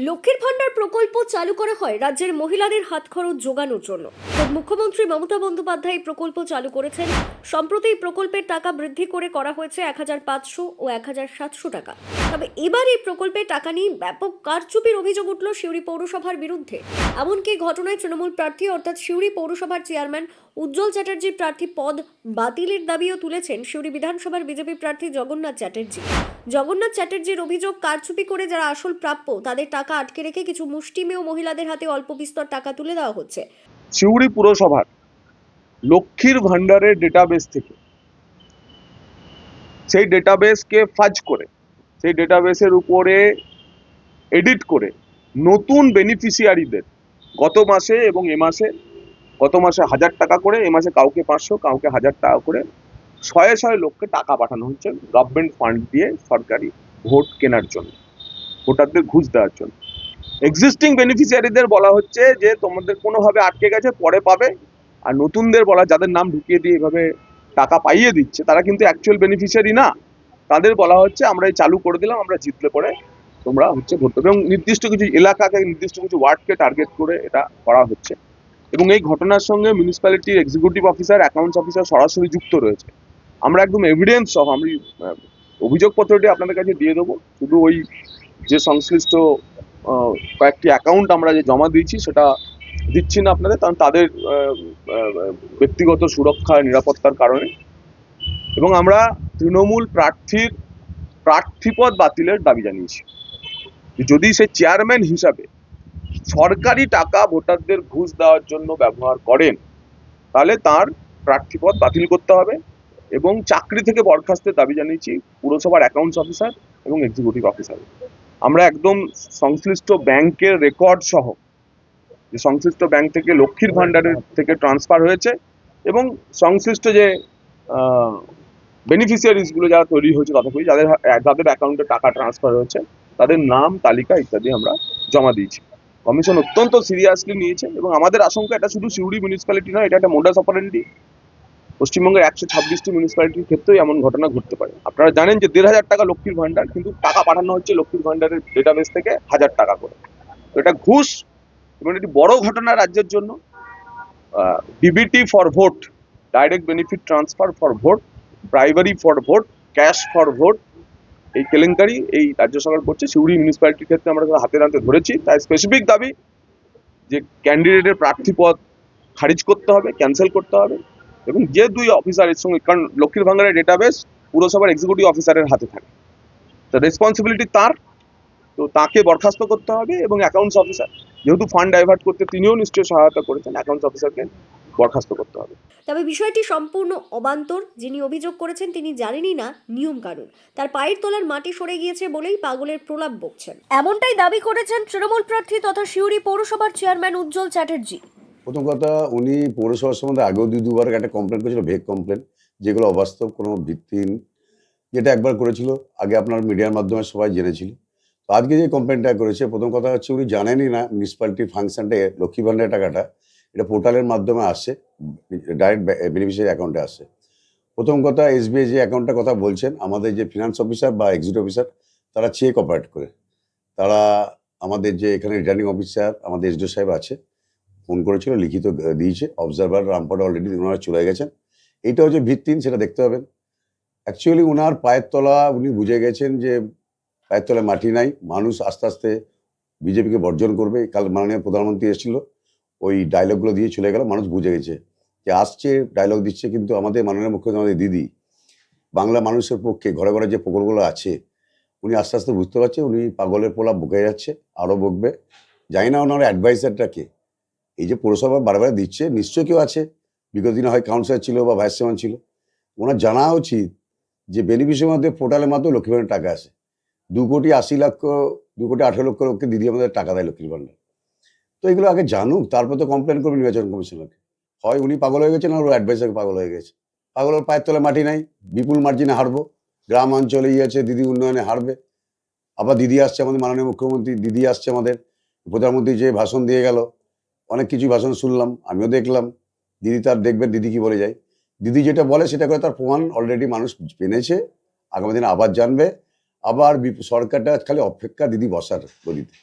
লক্ষ্মীর ভান্ডার প্রকল্প চালু করা হয় রাজ্যের মহিলাদের হাতখরচ জোগানোর জন্য। মুখ্যমন্ত্রী মমতা বন্দ্যোপাধ্যায় এই প্রকল্প চালু করেছেন। সম্প্রতি এই প্রকল্পের টাকা বৃদ্ধি করা হয়েছে ১,৫০০ ও ১,৭০০ টাকা। তবে এবার এই প্রকল্পের টাকা নিয়ে ব্যাপক কারচুপির অভিযোগ উঠল সিউড়ি পৌরসভার বিরুদ্ধে। এমনকি ঘটনায় তৃণমূল প্রার্থী অর্থাৎ সিউড়ি পৌরসভার চেয়ারম্যান উজ্জ্বল চ্যাটার্জির প্রার্থী পদ বাতিলের দাবিও তুলেছেন সিউড়ি বিধানসভার বিজেপি প্রার্থী জগন্নাথ চ্যাটার্জির অভিযোগ, কারচুপি করে যারা আসল প্রাপ্য তাদের টাকা আটকে রেখে কিছু মুষ্টিমেয় মহিলাদের হাতে অল্প বিস্তর টাকা তুলে দেওয়া হচ্ছে। সিউড়ি পুরসভার লক্ষ্মীর ভান্ডারের ডেটাবেস থেকে সেই ডেটাবেসকে ফাজ করে, সেই ডেটাবেসের উপরে এডিট করে নতুন বেনিফিশিয়ারিদের গত মাসে এবং এ মাসে, গত মাসে 1,000 টাকা করে, এ মাসে কাউকে 500, কাউকে 1,000 টাকা করে শয়ে শয়ে লোককে টাকা পাঠানো হচ্ছে গভর্নমেন্ট ফান্ড দিয়ে সরকারি ভোট কেনার জন্য, ভোটারদের ঘুষ দেওয়ার জন্য। এক্সিস্টিং বেনিফিশিয়ারিদের বলা হচ্ছে যে তোমাদের কোনোভাবে আটকে গেছে, পরে পাবে। আর নতুনদের বলা, যাদের নাম ঢুকিয়ে দিয়ে এভাবে টাকা পাইয়ে দিচ্ছে তারা কিন্তু অ্যাকচুয়াল বেনিফিশিয়ারি না, তাদের বলা হচ্ছে আমরা এই চালু করে দিলাম, আমরা জিতলে পরে তোমরা ভোট দেবে। এবং নির্দিষ্ট কিছু এলাকাকে, নির্দিষ্ট কিছু ওয়ার্ডকে টার্গেট করে এটা করা হচ্ছে। এবং এই ঘটনার সঙ্গে মিউনিসিপ্যালিটির এক্সিকিউটিভ অফিসার, অ্যাকাউন্টস অফিসার সরাসরি যুক্ত রয়েছে। আমরা একদম এভিডেন্স সহ আমি অভিযোগপত্রটি আপনাদের কাছে দিয়ে দেবো। শুধু ওই যে সংশ্লিষ্ট কয়েকটি অ্যাকাউন্ট আমরা যে জমা দিয়েছি সেটা দিচ্ছি না আপনাদের, কারণ তাদের ব্যক্তিগত সুরক্ষা নিরাপত্তার কারণে। এবং আমরা তৃণমূল প্রার্থীপদ বাতিলের দাবি জানিয়েছি। যদি সে চেয়ারম্যান হিসাবে সরকারি টাকা ভোটারদের ঘুষ দেওয়ার জন্য ব্যবহার করেন তাহলে তার প্রার্থীপদ বাতিল করতে হবে। এবং চাকরি থেকে বরখাস্তের দাবি জানিয়েছি পুরসভার অ্যাকাউন্টস অফিসার এবং এক্সিকিউটিভ অফিসার। আমরা একদম সংশ্লিষ্ট ব্যাংকের রেকর্ড সহ, যে সংশ্লিষ্ট ব্যাংক থেকে লক্ষ্মীর ভান্ডারের থেকে ট্রান্সফার হয়েছে এবং সংশ্লিষ্ট যে বেনিফিশিয়ারিজগুলো যারা তৈরি হয়েছে তথাপি যাদের অ্যাকাউন্টে টাকা ট্রান্সফার হয়েছে তাদের নাম, তালিকা ইত্যাদি আমরা জমা দিয়েছি। কমিশন অত্যন্ত সিরিয়াসলি নিয়েছে এবং আমাদের আশঙ্কা এটা শুধু সিউড়ি মিউনিসিপ্যালিটি নয়, এটা একটা মোডাস অপারেন্ডি। পশ্চিমবঙ্গের 126টি মিউনিসিপ্যালিটির ক্ষেত্রেই এমন ঘটনা ঘটতে পারে। আপনারা জানেন যে 1,500 টাকা লক্ষ্মীর ভান্ডার, কিন্তু টাকা পাঠানো হচ্ছে লক্ষ্মীর ভান্ডারের ডেটাবেস থেকে 1,000 টাকা করে। তো এটা ঘুষ এবং এটি বড় ঘটনা রাজ্যের জন্য। DBT for vote, direct benefit transfer for vote, bribery for vote, cash for vote, এই কেলেঙ্কারি এই রাজ্য সরকার করছে। সিউড়ি মিউনিসিপ্যালিটির ক্ষেত্রে আমরা হাতে নাতে ধরেছি। তাই স্পেসিফিক দাবি যে ক্যান্ডিডেটের প্রার্থীপদ খারিজ করতে হবে, ক্যান্সেল করতে হবে। এবং যে দুই অফিসারের সঙ্গে, কারণ লক্ষ্মীর ভান্ডারের ডেটাবেস পুরসভার এক্সিকিউটিভ অফিসারের হাতে থাকে, তো রেসপন্সিবিলিটি তার, তো তাকে বরখাস্ত করতে হবে। এবং অ্যাকাউন্টস অফিসার যেহেতু ফান্ড ডাইভার্ট করতে তিনিও নিশ্চয়ই সহায়তা করেছেন, অ্যাকাউন্টস অফিসারকে বরখাস্ত করতে হবে। তবে বিষয়টি সম্পূর্ণ অবান্তর। যিনি অভিযোগ করেছেন তিনি জানেনই না নিয়ম কানুন। তার পায়ের তলার মাটি সরে গিয়েছে বলেই পাগলের প্রলাপ বকছেন, এমনটাই দাবি করেছেন তৃণমূল প্রার্থী তথা সিউড়ি পৌরসভার চেয়ারম্যান উজ্জ্বল চ্যাটার্জি। প্রথম কথা, উনি পৌরসভার সম্বন্ধে আগেও দুবার একটা কমপ্লেন করেছিল, ভেগ কমপ্লেন, যেগুলো অবাস্তব, কোনো ভিত্তিহীন। যেটা একবার করেছিল আগে, আপনার মিডিয়ার মাধ্যমে সবাই জেনেছিল। তো আজকে যে কমপ্লেনটা করেছে, প্রথম কথা হচ্ছে উনি জানেনই না মিউনিসিপ্যালিটির ফাংশনটা, লক্ষ্মী ভান্ডারের টাকাটা এটা পোর্টালের মাধ্যমে আসে, ডাইরেক্ট বেনিফিশিয়ারি অ্যাকাউন্টে আসে। প্রথম কথা, এসবিআই যে অ্যাকাউন্টটার কথা বলছেন, আমাদের যে ফিনান্স অফিসার বা এক্সিকিউটিভ অফিসার তারা চেক অপারেট করে। তারা আমাদের যে এখানে রিটার্নিং অফিসার আমাদের এসডিও সাহেব আছে, ফোন করেছিল, লিখিত দিয়েছে, অবজারভার রামপাটা অলরেডি ওনারা চলে গেছেন। এইটা হচ্ছে ভিত্তিহীন, সেটা দেখতে পাবেন। অ্যাকচুয়ালি ওনার পায়ের তলা, উনি বুঝে গেছেন যে পায়ের তলায় মাটি নাই, মানুষ আস্তে আস্তে বিজেপিকে বর্জন করবে। কাল মাননীয় প্রধানমন্ত্রী এসেছিল, ওই ডায়লগগুলো দিয়ে চলে গেল, মানুষ বুঝে গেছে যে আসছে, ডায়লগ দিচ্ছে। কিন্তু আমাদের মাননীয় মুখ্যমন্ত্রী, আমাদের দিদি, বাংলা মানুষের পক্ষে ঘরে ঘরে যে প্রকল্পগুলো আছে, উনি আস্তে আস্তে বুঝতে পারছে উনি পাগলের পোলা বকে যাচ্ছে, আরও বকবে। জানি না ওনার অ্যাডভাইসারটা কে, এই যে পৌরসভা বারবার দিচ্ছে, নিশ্চয় কেউ আছে, বিগত দিনে হয় কাউন্সিলর ছিল বা ভাইস চেয়ারম্যান ছিল। ওনার জানা উচিত যে বেনিফিশিয়ারির মধ্যে পোর্টালের মাধ্যমে লক্ষ্মীর ভান্ডার টাকা আসে। 2,80,00,000 লোককে দিদি আমাদের টাকা দেয় লক্ষ্মীর ভান্ডার। তো এগুলো আগে জানুক, তারপর তো কমপ্লেন করবে নির্বাচন কমিশনকে। হয় উনি পাগল হয়ে গেছেন, আর ওর অ্যাডভাইসার পাগল হয়ে গেছে। পাগলের পায়ের তলে মাটি নাই, বিপুল মার্জিনে হারবো। গ্রাম অঞ্চলে আছে, দিদি উন্নয়নে হারবে। আবার দিদি আসছে, আমাদের মাননীয় মুখ্যমন্ত্রী দিদি আসছে, আমাদের প্রধানমন্ত্রী যে ভাষণ দিয়ে গেল, অনেক কিছু ভাষণ শুনলাম, আমিও দেখলাম। দিদি তার দেখবেন দিদি কি বলে যায়। দিদি যেটা বলে সেটা করে, তার প্রমাণ অলরেডি মানুষ পেনেছে, আগামী দিনে আবার জানবে। আবার সরকারটা খালি অপেক্ষা দিদি বসার গদিতে।